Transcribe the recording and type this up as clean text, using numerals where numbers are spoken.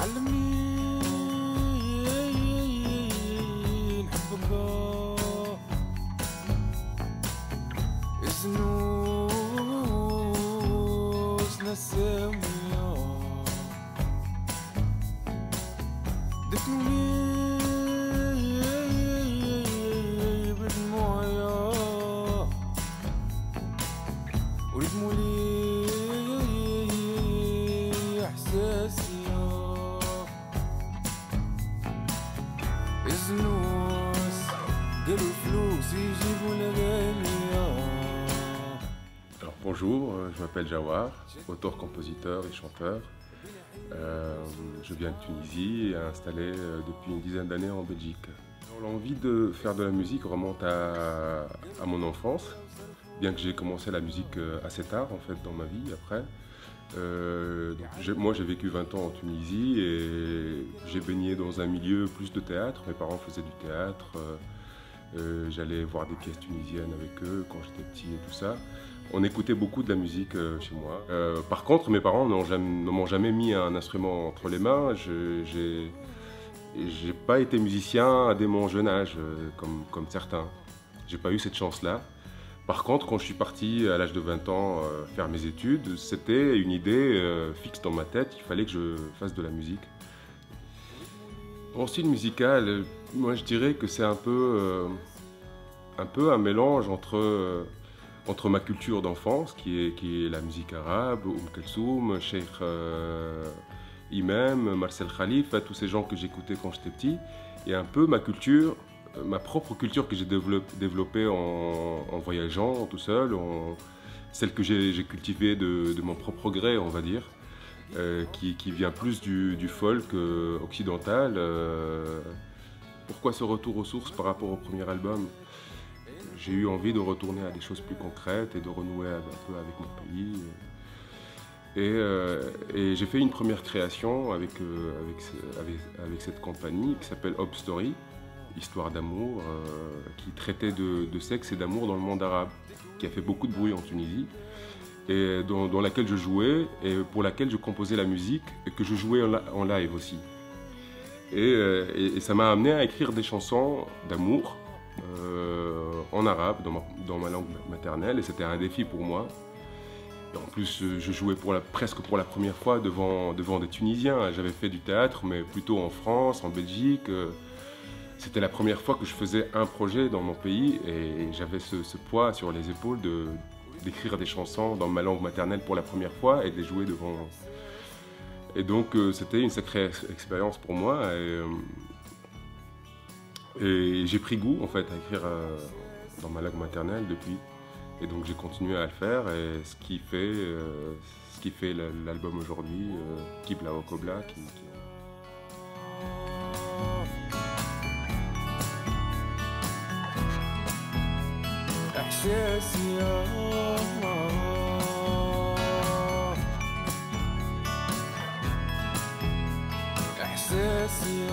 علمني نحبك إزنوس نسميا دفنوني بدموعيا وريتمولي إحساسيا إزنوس قالوا الفلوس يجيبوا الأغاني. Alors bonjour, je m'appelle Jawar, auteur-compositeur et chanteur. Je viens de Tunisie et installé depuis une dizaine d'années en Belgique. L'envie de faire de la musique remonte à mon enfance, bien que j'ai commencé la musique assez tard en fait dans ma vie après. Moi j'ai vécu 20 ans en Tunisie et j'ai baigné dans un milieu plus de théâtre. Mes parents faisaient du théâtre, j'allais voir des pièces tunisiennes avec eux quand j'étais petit et tout ça. On écoutait beaucoup de la musique chez moi. Par contre, mes parents ne m'ont jamais mis un instrument entre les mains. J'ai pas été musicien dès mon jeune âge, comme certains. J'ai pas eu cette chance-là. Par contre, quand je suis parti à l'âge de 20 ans faire mes études, c'était une idée fixe dans ma tête. Il fallait que je fasse de la musique. En style musical, moi je dirais que c'est un peu un mélange entre ma culture d'enfance, qui est la musique arabe, Kalsoum, Cheikh Imam, Marcel Khalifa, tous ces gens que j'écoutais quand j'étais petit, et un peu ma culture, ma propre culture que j'ai développée en voyageant tout seul, celle que j'ai cultivée de mon propre gré, on va dire, qui vient plus du folk occidental. Pourquoi ce retour aux sources par rapport au premier album ? J'ai eu envie de retourner à des choses plus concrètes et de renouer un peu avec mon pays. Et j'ai fait une première création avec cette compagnie qui s'appelle Hope Story, Histoire d'amour, qui traitait de sexe et d'amour dans le monde arabe, qui a fait beaucoup de bruit en Tunisie, et dans laquelle je jouais et pour laquelle je composais la musique et que je jouais en live aussi. Et ça m'a amené à écrire des chansons d'amour en arabe, dans ma langue maternelle, et c'était un défi pour moi. Et en plus, je jouais presque pour la première fois devant des Tunisiens. J'avais fait du théâtre, mais plutôt en France, en Belgique. C'était la première fois que je faisais un projet dans mon pays, et j'avais ce poids sur les épaules d'écrire des chansons dans ma langue maternelle pour la première fois et de les jouer devant. Et donc, c'était une sacrée expérience pour moi. Et j'ai pris goût en fait à écrire dans ma langue maternelle depuis, et donc j'ai continué à le faire, et ce qui fait l'album aujourd'hui, Kibla Okobla, إحساسي